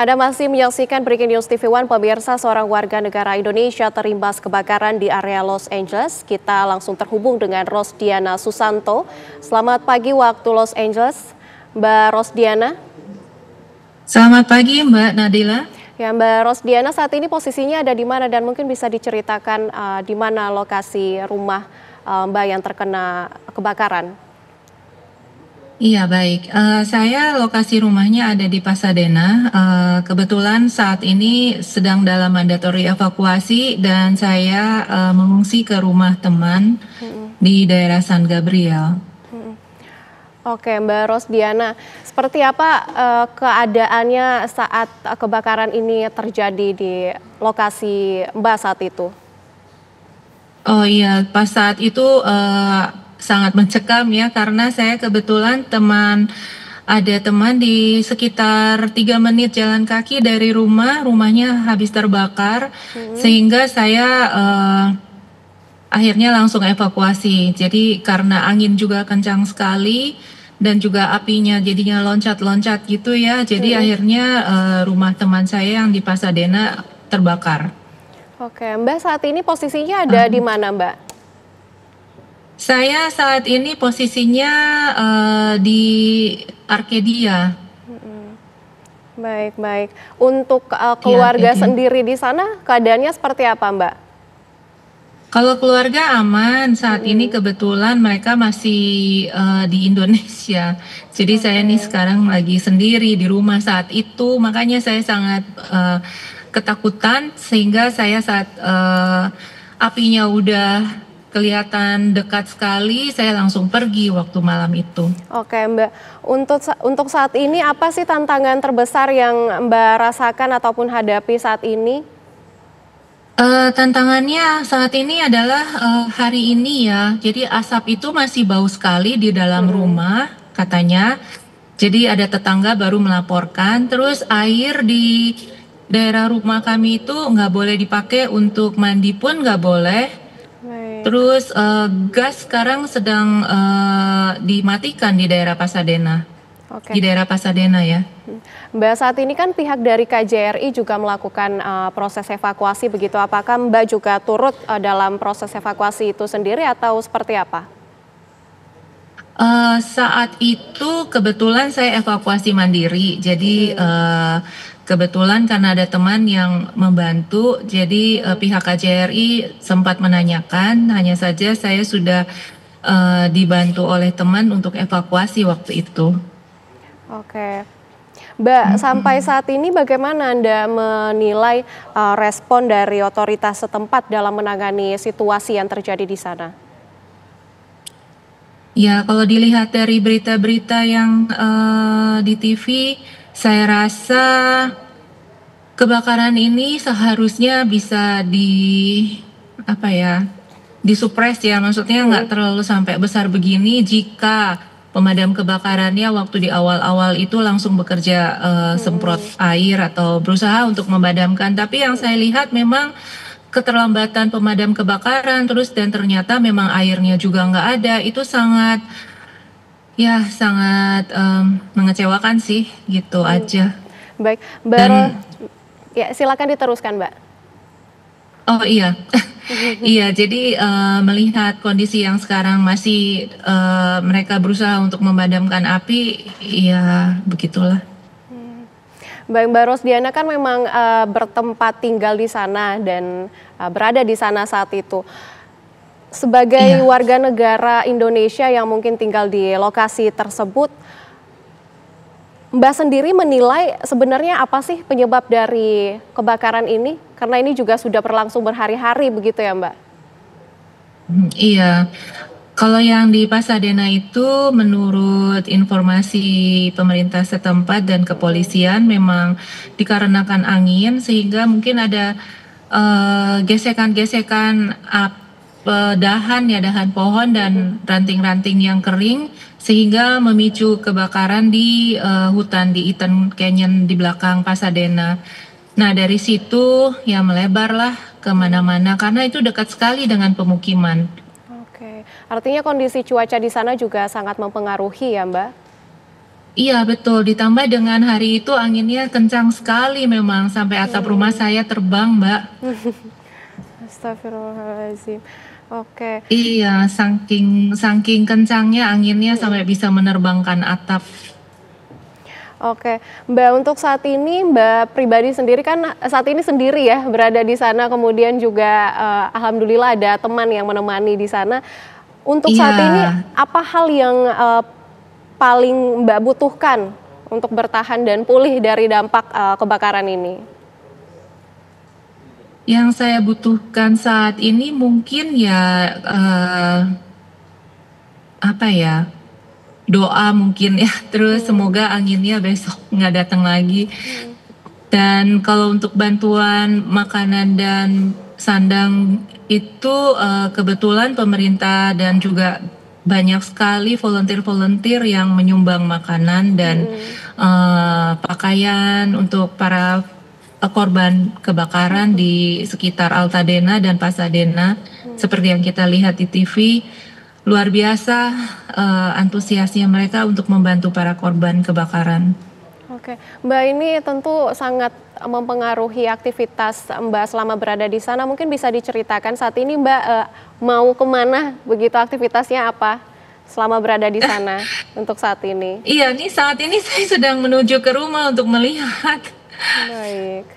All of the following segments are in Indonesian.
Anda masih menyaksikan Breaking News TV One, pemirsa. Seorang warga negara Indonesia terimbas kebakaran di area Los Angeles. Kita langsung terhubung dengan Rosdiana Susanto. Selamat pagi waktu Los Angeles, Mbak Rosdiana. Selamat pagi Mbak Nadila. Ya, Mbak Rosdiana, saat ini posisinya ada di mana dan mungkin bisa diceritakan di mana lokasi rumah Mbak yang terkena kebakaran? Iya baik, saya lokasi rumahnya ada di Pasadena. Kebetulan saat ini sedang dalam mandatory evakuasi dan saya mengungsi ke rumah teman di daerah San Gabriel. Oke, Mbak Rosdiana, seperti apa keadaannya saat kebakaran ini terjadi di lokasi Mbak saat itu? Oh iya, pas saat itu sangat mencekam ya, karena saya kebetulan ada teman di sekitar 3 menit jalan kaki dari rumahnya habis terbakar, sehingga saya akhirnya langsung evakuasi. Jadi karena angin juga kencang sekali dan juga apinya jadinya loncat-loncat gitu ya, jadi akhirnya rumah teman saya yang di Pasadena terbakar. Oke, Mbak saat ini posisinya ada di mana, Mbak? Saya saat ini posisinya di Arcadia. Baik. Untuk keluarga Arcadia. sendiri di sana keadaannya seperti apa, Mbak? Kalau keluarga aman, saat ini kebetulan mereka masih di Indonesia. Jadi saya nih sekarang lagi sendiri di rumah saat itu, makanya saya sangat ketakutan, sehingga saya saat apinya udah kelihatan dekat sekali, saya langsung pergi waktu malam itu. Oke, Mbak. Untuk saat ini apa sih tantangan terbesar yang Mbak rasakan ataupun hadapi saat ini? Tantangannya saat ini adalah hari ini ya, jadi asap itu masih bau sekali di dalam rumah katanya. Jadi ada tetangga baru melaporkan, terus air di daerah rumah kami itu nggak boleh dipakai, untuk mandi pun nggak boleh. Baik. Terus gas sekarang sedang dimatikan di daerah Pasadena. Oke. Di daerah Pasadena ya. Mbak, saat ini kan pihak dari KJRI juga melakukan proses evakuasi begitu. Apakah Mbak juga turut dalam proses evakuasi itu sendiri atau seperti apa? Saat itu kebetulan saya evakuasi mandiri. Jadi kebetulan karena ada teman yang membantu, jadi pihak KJRI sempat menanyakan. Hanya saja saya sudah dibantu oleh teman untuk evakuasi waktu itu. Oke. Mbak, sampai saat ini bagaimana Anda menilai respon dari otoritas setempat dalam menangani situasi yang terjadi di sana? Ya, kalau dilihat dari berita-berita yang di TV, saya rasa kebakaran ini seharusnya bisa disupres ya, maksudnya nggak terlalu sampai besar begini jika pemadam kebakarannya waktu di awal-awal itu langsung bekerja semprot air atau berusaha untuk memadamkan. Tapi yang saya lihat memang keterlambatan pemadam kebakaran, dan ternyata memang airnya juga nggak ada. Itu sangat mengecewakan sih, gitu aja. Baik, Mbak, ya silakan diteruskan, Mbak. Oh iya, iya. Jadi melihat kondisi yang sekarang masih mereka berusaha untuk memadamkan api, ya begitulah. Baik, Mbak Rosdiana kan memang bertempat tinggal di sana dan berada di sana saat itu. Sebagai warga negara Indonesia yang mungkin tinggal di lokasi tersebut, Mbak sendiri menilai sebenarnya apa sih penyebab dari kebakaran ini? Karena ini juga sudah berlangsung berhari-hari begitu ya, Mbak? Iya. Kalau yang di Pasadena itu menurut informasi pemerintah setempat dan kepolisian memang dikarenakan angin, sehingga mungkin ada gesekan-gesekan dahan pohon dan ranting-ranting yang kering, sehingga memicu kebakaran di hutan di Eaton Canyon di belakang Pasadena. Nah, dari situ ya melebarlah kemana-mana karena itu dekat sekali dengan pemukiman. Oke, artinya kondisi cuaca di sana juga sangat mempengaruhi ya, Mbak? Iya betul, ditambah dengan hari itu anginnya kencang sekali memang, sampai atap rumah saya terbang, Mbak. Astagfirullahaladzim. Oke. Iya, saking saking kencangnya anginnya sampai bisa menerbangkan atap. Oke, Mbak, untuk saat ini Mbak pribadi sendiri kan saat ini sendiri ya berada di sana, kemudian juga alhamdulillah ada teman yang menemani di sana. Untuk Iya, saat ini apa hal yang paling Mbak butuhkan untuk bertahan dan pulih dari dampak kebakaran ini? yang saya butuhkan saat ini mungkin ya, apa ya, doa mungkin ya, terus semoga anginnya besok nggak datang lagi. Dan kalau untuk bantuan makanan dan sandang itu, kebetulan pemerintah dan juga banyak sekali volunteer-volunteer yang menyumbang makanan dan, pakaian untuk para, korban kebakaran di sekitar Altadena dan Pasadena. Seperti yang kita lihat di TV, luar biasa, antusiasnya mereka untuk membantu para korban kebakaran. Oke, Mbak, ini tentu sangat mempengaruhi aktivitas Mbak selama berada di sana. Mungkin bisa diceritakan saat ini Mbak mau kemana, begitu aktivitasnya apa selama berada di sana untuk saat ini? Iya, nih saat ini saya sedang menuju ke rumah Baik.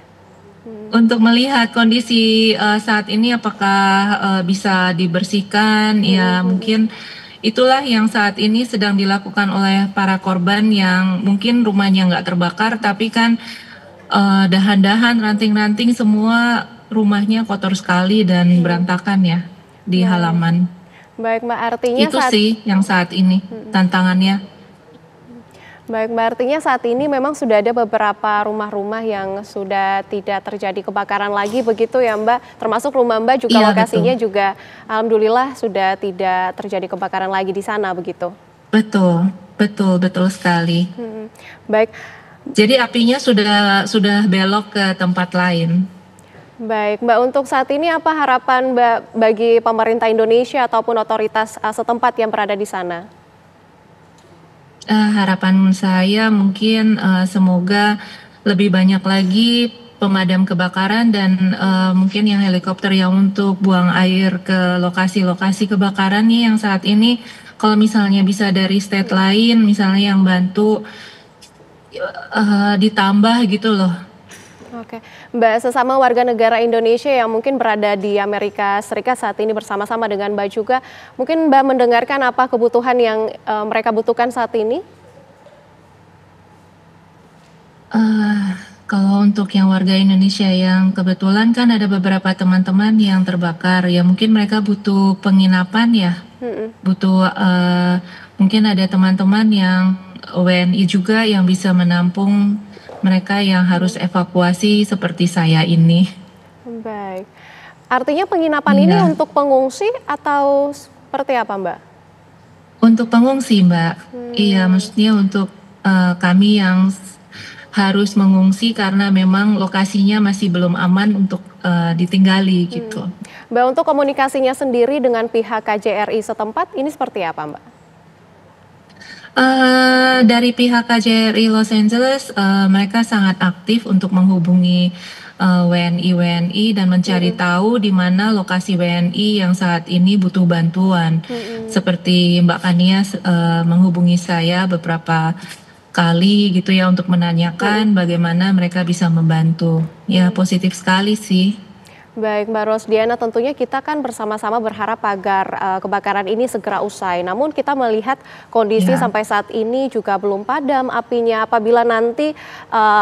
untuk melihat kondisi, saat ini apakah, bisa dibersihkan. Ya mungkin itulah yang saat ini sedang dilakukan oleh para korban yang mungkin rumahnya nggak terbakar, tapi kan, dahan-dahan, ranting-ranting semua rumahnya kotor sekali dan berantakan ya di Baik. halaman. Baik, Mbak, artinya Itu saat sih yang saat ini tantangannya. Baik, Mbak, artinya saat ini memang sudah ada beberapa rumah-rumah yang sudah tidak terjadi kebakaran lagi begitu ya, Mbak? Termasuk rumah Mbak juga Iya lokasinya betul, juga alhamdulillah sudah tidak terjadi kebakaran lagi di sana begitu. betul, betul, betul sekali. Baik, Jadi apinya sudah belok ke tempat lain. baik, Mbak, untuk saat ini apa harapan Mbak bagi pemerintah Indonesia ataupun otoritas setempat yang berada di sana? Harapan saya mungkin, semoga lebih banyak lagi pemadam kebakaran dan, mungkin yang helikopter yang untuk buang air ke lokasi-lokasi kebakaran nih yang saat ini kalau misalnya bisa dari state lain misalnya yang bantu, ditambah gitu loh. Oke, Mbak, sesama warga negara Indonesia yang mungkin berada di Amerika Serikat saat ini bersama-sama dengan Mbak juga, mungkin Mbak mendengarkan apa kebutuhan yang mereka butuhkan saat ini? Kalau untuk yang warga Indonesia yang kebetulan kan ada beberapa teman-teman yang terbakar, ya mungkin mereka butuh penginapan ya, butuh, mungkin ada teman-teman yang WNI juga yang bisa menampung mereka yang harus evakuasi seperti saya ini. Baik, artinya penginapan ini Iya, untuk pengungsi atau seperti apa, Mbak? untuk pengungsi, Mbak. Iya, maksudnya untuk, kami yang harus mengungsi karena memang lokasinya masih belum aman untuk, ditinggali gitu. Mbak, untuk komunikasinya sendiri dengan pihak KJRI setempat ini seperti apa, Mbak? Dari pihak KJRI Los Angeles, mereka sangat aktif untuk menghubungi, WNI-WNI dan mencari tahu di mana lokasi WNI yang saat ini butuh bantuan. Seperti Mbak Kania menghubungi saya beberapa kali gitu ya untuk menanyakan bagaimana mereka bisa membantu. Ya positif sekali sih. Baik, Mbak Rosdiana, tentunya kita kan bersama-sama berharap agar kebakaran ini segera usai. Namun kita melihat kondisi Ya. sampai saat ini juga belum padam apinya. Apabila nanti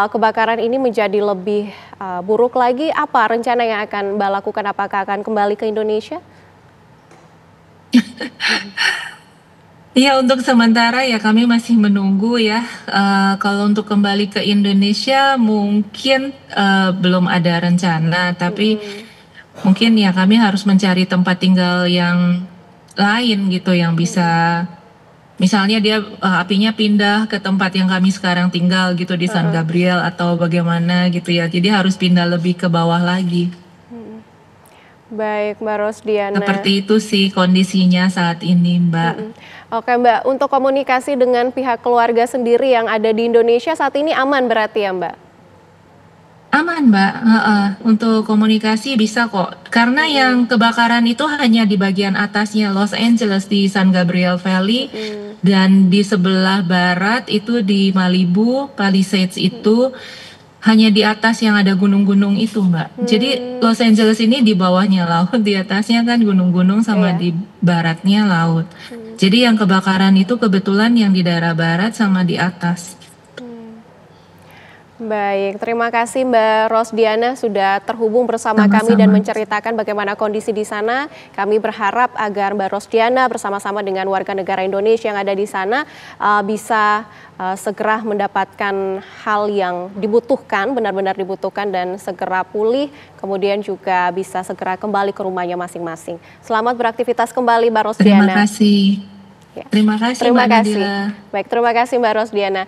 kebakaran ini menjadi lebih buruk lagi, apa rencana yang akan Mbak lakukan? Apakah akan kembali ke Indonesia? Iya, untuk sementara ya kami masih menunggu ya. Kalau untuk kembali ke Indonesia mungkin, belum ada rencana, tapi mungkin ya kami harus mencari tempat tinggal yang lain gitu, yang bisa misalnya dia, apinya pindah ke tempat yang kami sekarang tinggal gitu di San Gabriel atau bagaimana gitu ya. Jadi harus pindah lebih ke bawah lagi. Baik, Mbak Rosdiana. Seperti itu sih kondisinya saat ini, Mbak. Oke, Mbak, untuk komunikasi dengan pihak keluarga sendiri yang ada di Indonesia saat ini aman berarti ya, Mbak? Aman, Mbak, heeh, untuk komunikasi bisa kok. Karena yang kebakaran itu hanya di bagian atasnya Los Angeles di San Gabriel Valley dan di sebelah barat itu di Malibu, Palisades itu hanya di atas yang ada gunung-gunung itu, Mbak. Jadi Los Angeles ini di bawahnya laut, di atasnya kan gunung-gunung sama Iya. di baratnya laut. Jadi yang kebakaran itu kebetulan yang di daerah barat sama di atas. Baik, terima kasih Mbak Rosdiana sudah terhubung bersama kami dan Sama-sama. menceritakan bagaimana kondisi di sana. Kami berharap agar Mbak Rosdiana bersama-sama dengan warga negara Indonesia yang ada di sana bisa segera mendapatkan hal yang dibutuhkan, benar-benar dibutuhkan dan segera pulih, kemudian juga bisa segera kembali ke rumahnya masing-masing. Selamat beraktivitas kembali Mbak Terima Rosdiana. kasih. Ya. Terima kasih, Terima Mbak kasih. Nadila. Baik, terima kasih Mbak Rosdiana.